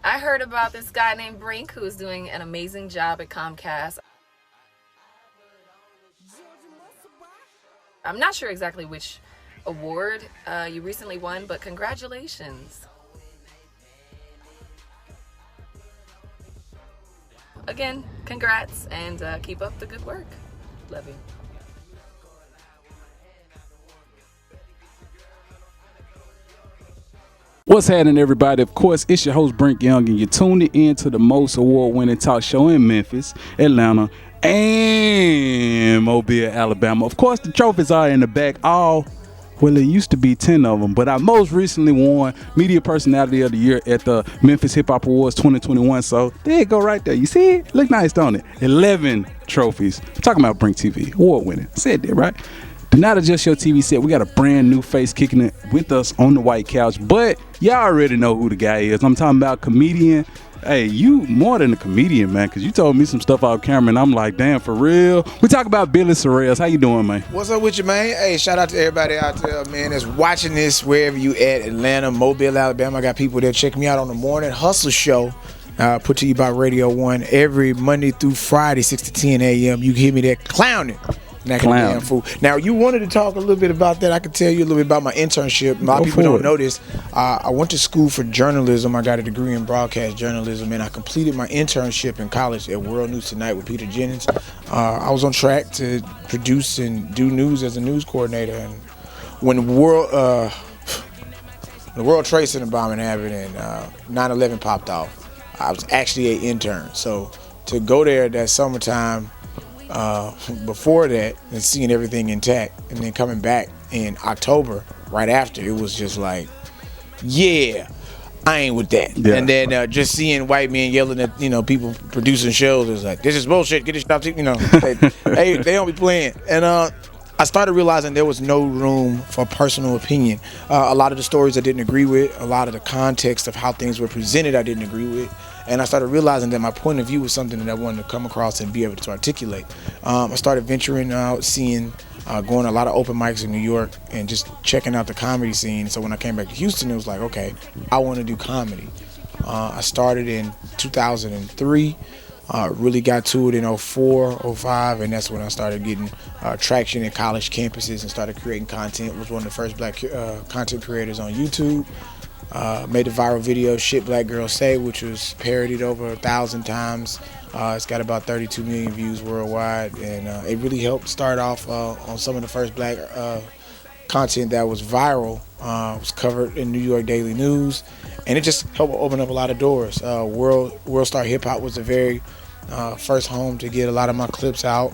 I heard about this guy named Brink who's doing an amazing job at Comcast. I'm not sure exactly which award you recently won, but congratulations. Again, congrats, and keep up the good work. Love you. What's happening, everybody? Of course, it's your host, Brink Young, and you're tuning in to the most award-winning talk show in Memphis, Atlanta, and Mobile, Alabama. Of course, the trophies are in the back. Well, it used to be 10 of them, but I most recently won Media Personality of the Year at the Memphis Hip Hop Awards 2021. So there you go right there. You see it? Look nice, don't it? 11 trophies. I'm talking about BrinkTV, award-winning. Said that, right? Do not adjust your TV set. We got a brand new face kicking it with us on the white couch, but y'all already know who the guy is. I'm talking about comedian. Hey, you more than a comedian, man, because you told me some stuff off camera, and I'm like, damn, for real? We talk about Billy Sorrells. How you doing, man? What's up with you, man? Hey, shout out to everybody out there, man, that's watching this wherever you at, Atlanta, Mobile, Alabama. I got people that check me out on the Morning Hustle Show, put to you by Radio 1 every Monday through Friday, 6 to 10 a.m. You can hear me there clowning. Damn fool. Now, you wanted to talk a little bit about that. I can tell you a little bit about my internship. A lot of people don't know this. I went to school for journalism. I got a degree in broadcast journalism, and I completed my internship in college at World News Tonight with Peter Jennings. I was on track to produce and do news as a news coordinator. And when the World Trade Center bombing happened and 9/11 popped off, I was actually an intern. So to go there that summertime, before that and seeing everything intact, and then coming back in October right after, it was just like, yeah, I ain't with that. Yeah. And then just seeing white men yelling at people producing shows, it was like, this is bullshit, get this stuff, they don't be playing. And I started realizing there was no room for personal opinion. A lot of the stories I didn't agree with, a lot of the context of how things were presented I didn't agree with. And I started realizing that my point of view was something that I wanted to come across and be able to articulate. I started venturing out, going to a lot of open mics in New York and just checking out the comedy scene. So when I came back to Houston, it was like, okay, I want to do comedy. I started in 2003, really got to it in 04, 05, and that's when I started getting traction in college campuses and started creating content. Was one of the first black content creators on YouTube. Made a viral video, Shit Black Girls Say, which was parodied over 1,000 times. It's got about 32 million views worldwide, and it really helped start off on some of the first black content that was viral. It was covered in New York Daily News, and it just helped open up a lot of doors. World Star Hip Hop was the very first home to get a lot of my clips out.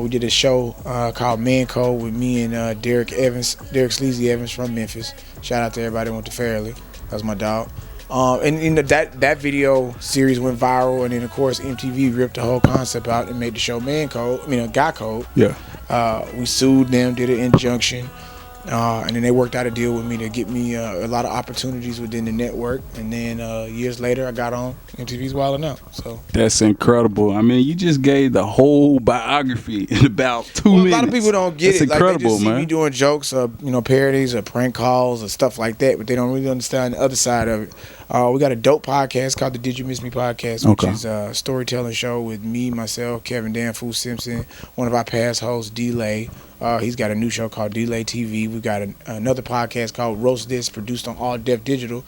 We did a show called Man Code with me and Derek Sleazy Evans from Memphis. Shout out to everybody who went to Fairleigh. That was my dog. And that video series went viral, and then of course MTV ripped the whole concept out and made the show Guy Code. Yeah. We sued them, did an injunction. And then they worked out a deal with me to get me a lot of opportunities within the network. And then years later, I got on MTV's Wild 'N Out. So that's incredible. I mean, you just gave the whole biography in about 2 minutes. A lot of people don't get that's it. Incredible, like, they just see man. me doing jokes, parodies, or prank calls, or stuff like that, but they don't really understand the other side of it. We got a dope podcast called the Did You Miss Me podcast, which is a storytelling show with me, myself, Kevin Danfoo Simpson, one of our past hosts, D-Lay. He's got a new show called D-Lay TV. We've got another podcast called Roast This, produced on All Def Digital,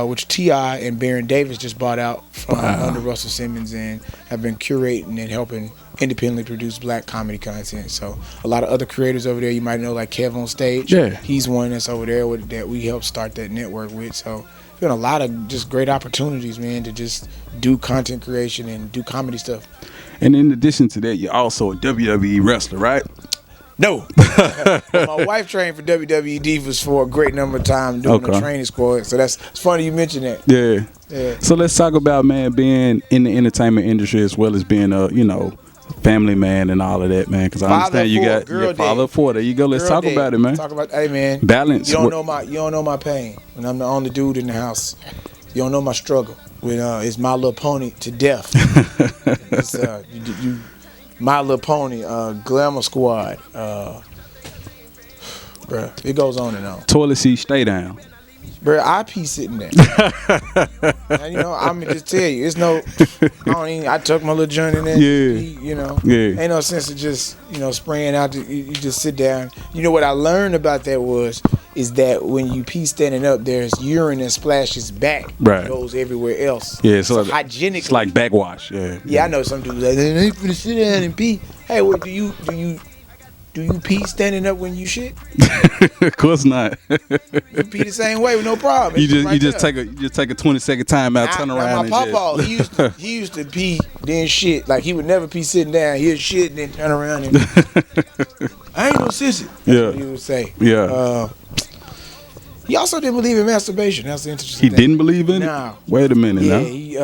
which T.I. and Baron Davis just bought out from under Russell Simmons, and have been curating and helping independently produce black comedy content. So a lot of other creators over there you might know, like Kev on Stage. Yeah. He's one that's over there that we helped start that network with. So been a lot of just great opportunities, man, to just do content creation and do comedy stuff. And in addition to that, you're also a WWE wrestler, right? No. My wife trained for WWE Divas for a great number of times doing the training squad. So it's funny you mentioned that. Yeah. So let's talk about, man, being in the entertainment industry as well as being a, family man and all of that, man. Because I understand you got your father of four. There you go. Let's talk about it, man. Hey, man. Balance. You don't know my pain. When I'm the only dude in the house, you don't know my struggle. When it's My Little Pony to death. It's My Little Pony, Glamour Squad. Bruh, it goes on and on. Toilet seat, stay down. Bro, I pee sitting there. Now, you know, I'm gonna just tell you, it's no. I tuck my little joint in there. Yeah. Pee, you know. Yeah. Ain't no sense of just spraying out. You just sit down. You know what I learned about that is that when you pee standing up, there's urine that splashes back. Right. Goes everywhere else. Yeah. So hygienic. It's like backwash. Yeah. Yeah, I know some dudes like they ain't finna sit down and pee. Hey, what do you pee standing up when you shit? Of course not. You pee the same way with no problem. You It's just right take a 20-second time out, turn around, my and papa, just. he used to pee then shit. Like he would never pee sitting down. He'd shit and then turn around and I ain't no sissy. That's what he would say. Yeah. He also didn't believe in masturbation. That's the interesting thing. He didn't believe in it? No. Wait a minute Yeah, now. he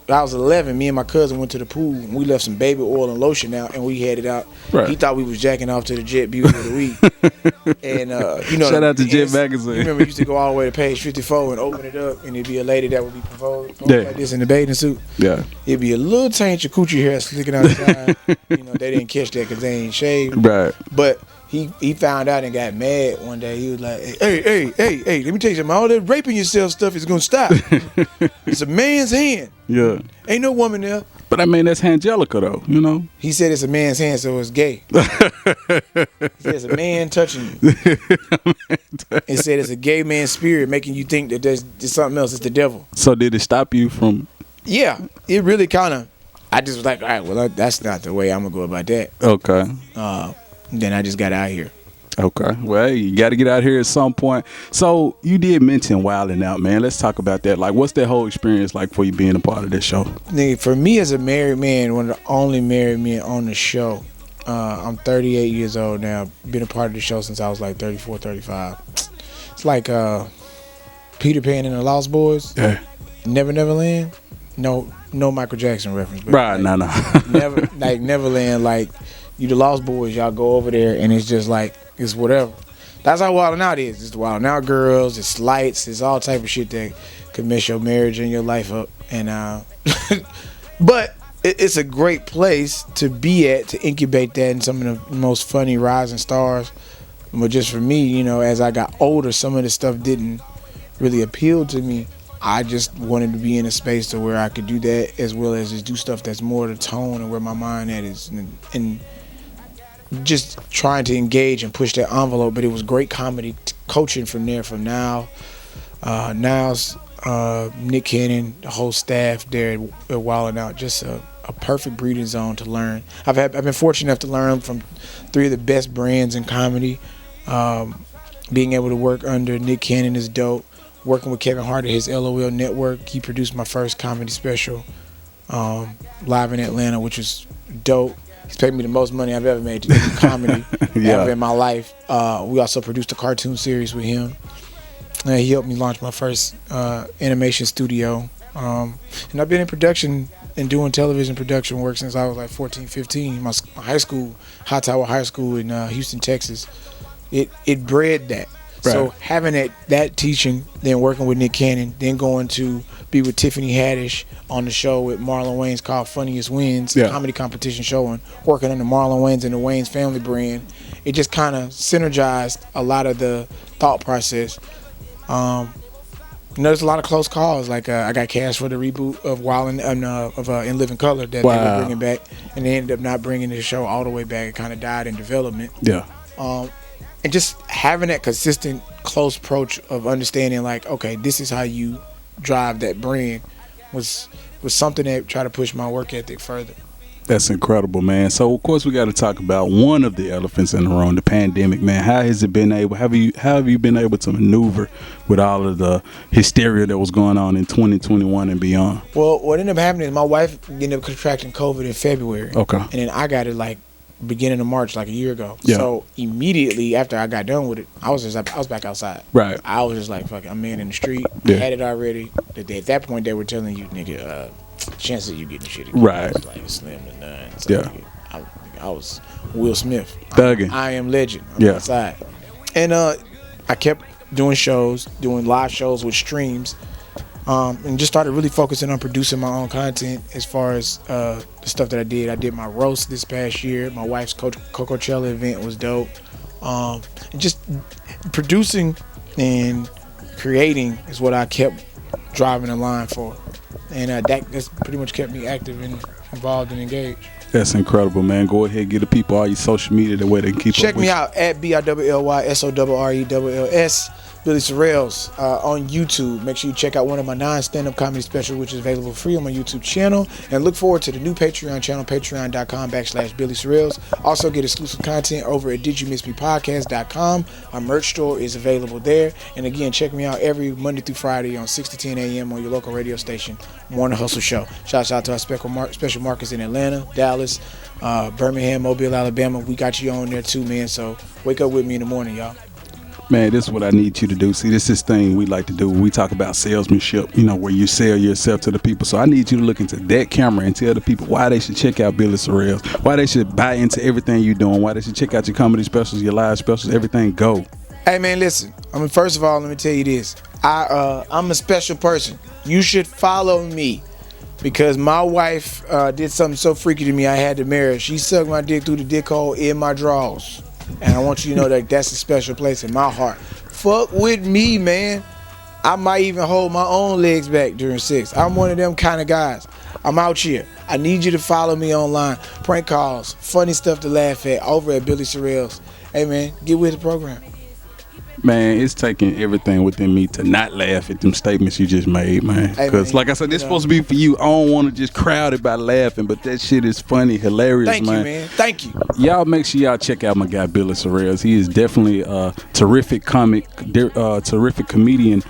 I was 11. Me and my cousin went to the pool and we left some baby oil and lotion out and we had it out. Right. He thought we was jacking off to the Jet Beauty of the Week. And you know, Shout out to Jet Magazine. You remember we used to go all the way to page 54 and open it up and it'd be a lady that would be proposed like this in the bathing suit. Yeah. It'd be a little taint of coochie hair sticking out the side. You know, they didn't catch that because they ain't shaved. Right. But he found out and got mad one day. He was like, hey, let me tell you something. All that raping yourself stuff is going to stop. It's a man's hand. Yeah. Ain't no woman there. But I mean, that's Angelica, though, you know? He said it's a man's hand, so it's gay. He said it's a man touching you. He said it's a gay man's spirit making you think that there's something else. It's the devil. So did it stop you from... Yeah. It really kind of... I just was like, all right, well, that's not the way I'm going to go about that. Okay. Then I just got out here. Okay. Well, hey, you got to get out here at some point. So you did mention Wildin' Out, man. Let's talk about that. Like, what's that whole experience like for you being a part of this show? Nigga, for me as a married man, one of the only married men on the show, I'm 38 years old now. Been a part of the show since I was like 34, 35. It's like Peter Pan and the Lost Boys. Yeah. Never Neverland. No Michael Jackson reference. But Right, like, no. Neverland, like you the Lost Boys, y'all go over there and it's just like it's whatever. That's how Wildin' Out is. It's the Wildin' Out girls, it's lights, it's all type of shit that could mess your marriage and your life up. And but it's a great place to be at, to incubate that and some of the most funny rising stars. But just for me, you know, as I got older, some of the stuff didn't really appeal to me. I just wanted to be in a space to where I could do that as well as just do stuff that's more the tone and where my mind at is, and just trying to engage and push that envelope. But it was great comedy coaching from there. From Now's Nick Cannon, the whole staff there at Wildin' Out, just a perfect breeding zone to learn. I've been fortunate enough to learn from three of the best brands in comedy. Being able to work under Nick Cannon is dope. Working with Kevin Hart at his LOL network, he produced my first comedy special live in Atlanta, which was dope. He's paid me the most money I've ever made to do comedy ever in my life. We also produced a cartoon series with him. He helped me launch my first animation studio. And I've been in production and doing television production work since I was like 14, 15. My high school, Hightower High School in Houston, Texas, it bred that. Right. So having that teaching, then working with Nick Cannon, then going to be with Tiffany Haddish on the show with Marlon Wayans called Funniest Wins, comedy competition show, and working under Marlon Wayans and the Wayans family brand, it just kind of synergized a lot of the thought process. There's a lot of close calls. Like I got cast for the reboot of In Living Color that they were bringing back, and they ended up not bringing the show all the way back. It kind of died in development. Yeah. And just having that consistent, close approach of understanding, like, okay, this is how you drive that brand, was something that tried to push my work ethic further. That's incredible, man. So of course we got to talk about one of the elephants in the room, the pandemic, man. How has it been able? How have you been able to maneuver with all of the hysteria that was going on in 2021 and beyond? Well, what ended up happening is my wife ended up contracting COVID in February. Okay. And then I got it like beginning of March, like a year ago. Yeah. So immediately after I got done with it, I was back outside. Right. I was just like, fuck it, I'm man in the street. Yeah. I had it already. At that point, they were telling you, nigga, chances of you getting shit again, right, was like slim to none. So yeah. Nigga, I was Will Smith. Thugging. I am legend. I'm outside. And I kept doing shows, doing live shows with streams. And just started really focusing on producing my own content as far as the stuff that I did. I did my roast this past year. My wife's Coachella event was dope. And just producing and creating is what I kept driving the line for. And that's pretty much kept me active and involved and engaged. That's incredible, man. Go ahead, get the people all your social media the way they can keep Check up with me you. out at BILLYSORRELLS, Billy Sorrells, on YouTube. Make sure you check out one of my 9 stand-up comedy specials, which is available free on my YouTube channel. And look forward to the new Patreon channel, patreon.com/Billy Sorrells. Also get exclusive content over at didyoumisspodcast.com. Our merch store is available there. And again, check me out every Monday through Friday on 6 to 10 a.m. on your local radio station, Morning Hustle Show. Shouts out to our special markets in Atlanta, Dallas, Birmingham, Mobile, Alabama. We got you on there too, man. So wake up with me in the morning, y'all. Man, this is what I need you to do. See, this is thing we like to do. We talk about salesmanship, you know, where you sell yourself to the people. So I need you to look into that camera and tell the people why they should check out Billy Sorrells, why they should buy into everything you're doing, why they should check out your comedy specials, your live specials, everything. Go. Hey, man, listen. I mean, first of all, let me tell you this. I'm a special person. You should follow me because my wife did something so freaky to me I had to marry her. She sucked my dick through the dick hole in my drawers. And I want you to know that that's a special place in my heart. Fuck with me, man. I might even hold my own legs back during sex. I'm one of them kind of guys. I'm out here. I need you to follow me online. Prank calls, funny stuff to laugh at over at Billy Sorrells. Hey, man, get with the program. Man, it's taking everything within me to not laugh at them statements you just made, man. Because, like I said, this supposed to be for you. I don't want to just crowd it by laughing, but that shit is funny, hilarious, Thank you, man. Thank you. Y'all make sure y'all check out my guy, Billy Sorrells. He is definitely a terrific comic, terrific comedian.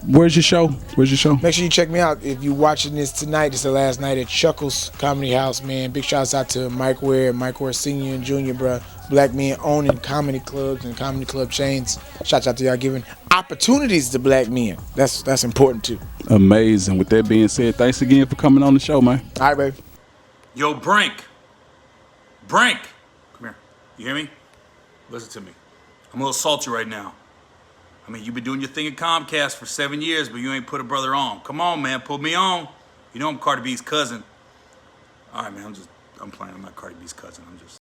Where's your show? Make sure you check me out. If you're watching this tonight, it's the last night at Chuckles Comedy House, man. Big shouts out to Mike Ware Senior and Junior, bro. Black men owning comedy clubs and comedy club chains. Shouts out to y'all giving opportunities to black men. That's important too. Amazing. With that being said, thanks again for coming on the show, man. All right, baby. Yo, Brink. Come here. You hear me? Listen to me. I'm a little salty right now. I mean, you've been doing your thing at Comcast for 7 years, but you ain't put a brother on. Come on, man, put me on. You know I'm Cardi B's cousin. All right, man, I'm playing. I'm not Cardi B's cousin. I'm just...